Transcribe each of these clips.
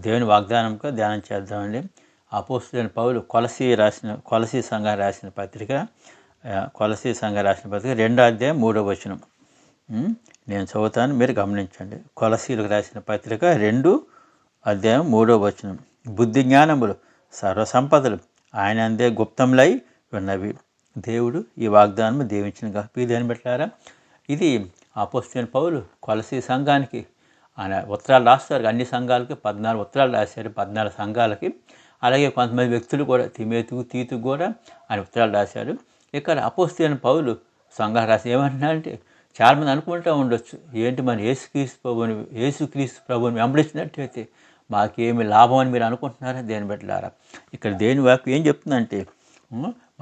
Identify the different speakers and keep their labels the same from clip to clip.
Speaker 1: దేవుని వాగ్దానంగా ధ్యానం చేద్దామండి. అపోస్తలుడైన పౌలు కొలసీ సంఘానికి రాసిన పత్రిక, కొలసీ సంఘానికి రాసిన పత్రిక 2వ అధ్యాయం 3వ వచనం. నేను చదువుతాను, మీరు గమనించండి. కొలసీలకు రాసిన పత్రిక 2వ అధ్యాయం 3వ వచనం. బుద్ధి జ్ఞానములు సర్వసంపదలు ఆయన అందే గుప్తములై ఉన్నవి. దేవుడు ఈ వాగ్దానము దీవించిన ప్రియదేవుని బిడ్డలారా, ఇది అపోస్తలుడైన పౌలు కొలసీ సంఘానికి ఆయన ఉత్తరాలు రాస్తారు. అన్ని సంఘాలకి 14 ఉత్తరాలు రాశారు, 14 సంఘాలకి. అలాగే కొంతమంది వ్యక్తులు కూడా తీతుకు కూడా ఆయన ఉత్తరాలు రాశారు. ఇక్కడ అపోస్తలుడైన పౌలు సంఘాలు రాసి ఏమంటున్నారంటే, చాలామంది అనుకుంటూ ఉండొచ్చు, ఏంటి మన యేసుక్రీస్తు ప్రభువుని వెంబడించినట్టయితే మాకేమి లాభం అని మీరు అనుకుంటున్నారా? దేని బిడ్డలారా, ఇక్కడ దేని వాక్యం ఏం చెప్తుందంటే,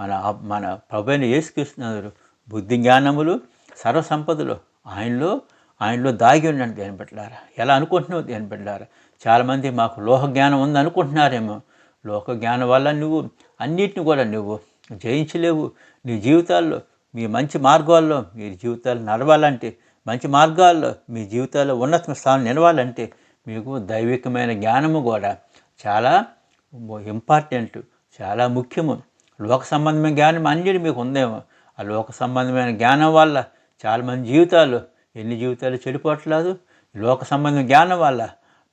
Speaker 1: మన ప్రభు అయిన యేసుక్రీస్తు బుద్ధి జ్ఞానములు సర్వసంపదలు ఆయనలో దాగి ఉన్నాడు. దేని బిడ్డలారా, ఎలా అనుకుంటున్నావు? దేని బిడ్డలారా, చాలామంది మాకు లోక జ్ఞానం ఉంది అనుకుంటున్నారేమో. లోక జ్ఞానం వల్ల నువ్వు అన్నిటిని కూడా నువ్వు జయించలేవు. నీ జీవితాల్లో, మీ మంచి మార్గాల్లో మీ జీవితాలు నడవాలంటే, మంచి మార్గాల్లో మీ జీవితాల్లో ఉన్నత స్థానం నిలవాలంటే మీకు దైవికమైన జ్ఞానము కూడా చాలా ఇంపార్టెంట్, చాలా ముఖ్యము. లోక సంబంధమైన జ్ఞానం అన్నిటి మీకు ఉందేమో. ఆ లోక సంబంధమైన జ్ఞానం వల్ల చాలామంది జీవితాలు, ఎన్ని జీవితాలు చెడిపోవట్లేదు. లోక సంబంధమైన జ్ఞానం వల్ల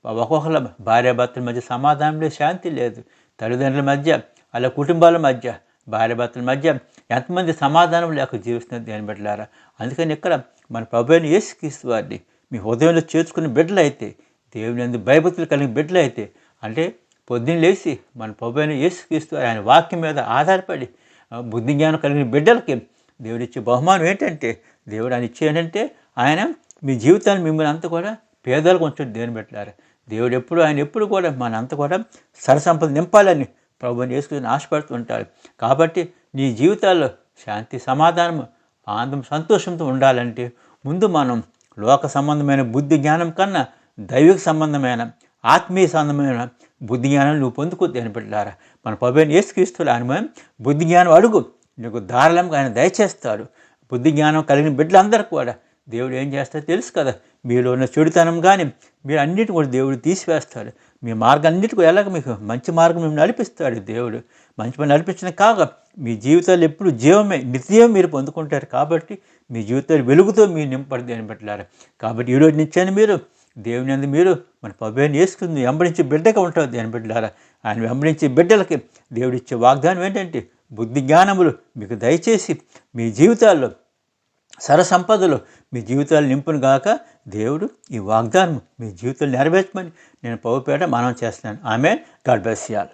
Speaker 1: ఒక్కొక్కల భార్యాభర్తల మధ్య సమాధానం లేదు, శాంతి లేదు. తల్లిదండ్రుల మధ్య, అలా కుటుంబాల మధ్య, భార్యాభర్తల మధ్య ఎంతమంది సమాధానం లేక జీవిస్తున్నారు. దేని బిడ్డలారా, అందుకని ఇక్కడ మన ప్రభు అయిన యేసుక్రీస్తు వారిని మీ హృదయంలో చేర్చుకునే బిడ్డలు అయితే, దేవుని యందు భయభక్తులు కలిగిన బిడ్డలు అయితే, అంటే పొద్దున్న లేచి మన ప్రభు అయిన యేసుక్రీస్తు ఆయన వాక్యం మీద ఆధారపడి బుద్ధి జ్ఞానం కలిగిన బిడ్డలకి దేవుడు ఇచ్చే బహుమానం ఏంటంటే, దేవుడు ఆయన ఇచ్చే ఏంటంటే, ఆయన మీ జీవితాన్ని మిమ్మల్ని అంతా కూడా పేదలకు ఉంచాడు. దేని బిడ్డలారా, దేవుడు ఆయన ఎప్పుడు కూడా మన అంతా కూడా సరసంపద నింపాలని ప్రభువుని యేసుక్రీస్తుని ఆశపడుతూ ఉంటాడు. కాబట్టి నీ జీవితాల్లో శాంతి, సమాధానము, ఆనందం, సంతోషంతో ఉండాలంటే ముందు మనం లోక సంబంధమైన బుద్ధి జ్ఞానం కన్నా దైవిక సంబంధమైన, ఆత్మీయ సంబంధమైన బుద్ధి జ్ఞానం నువ్వు పొందుకో. దేని బిడ్డలారా, మన ప్రభువైన యేసుక్రీస్తుని ఆయన బుద్ధి జ్ఞానం అడుగు, నీకు ధారాళంగా ఆయన దయచేస్తాడు. బుద్ధి జ్ఞానం కలిగిన బిడ్డలందరూ కూడా దేవుడు ఏం చేస్తాడో తెలుసు కదా. మీలో ఉన్న చెడుతనం కానీ మీరు అన్నిటిని కూడా దేవుడు తీసివేస్తాడు. మీ మార్గం అన్నిటికీ ఎలాగ మీకు మంచి మార్గం మేము నడిపిస్తాడు. దేవుడు మంచి పని నడిపించిన కాక మీ జీవితాలు ఎప్పుడు జీవమే, నిత్యం మీరు పొందుకుంటారు. కాబట్టి మీ జీవితాలు వెలుగుతో మీరు నింపడు. దేని బిడ్డలారా, కాబట్టి ఈరోజు నిత్యాన్ని మీరు దేవుని యందు మీరు మన ప్రభువుని యేసుక్రీస్తుని వెంబడించే బిడ్డగా ఉంటారు. దేని బిడ్డలారా, ఆయన వెంబడించే బిడ్డలకి దేవుడు ఇచ్చే వాగ్దానం ఏంటంటే, బుద్ధి జ్ఞానములు మీకు దయచేసి మీ జీవితాల్లో సరసంపదలు మీ జీవితాలు నింపును గాక. దేవుడు ఈ వాగ్దానం మీ జీవితాలు నెరవేర్చమని నేను ప్రభుపేట మనం చేస్తున్నాను. Amen. God bless you all.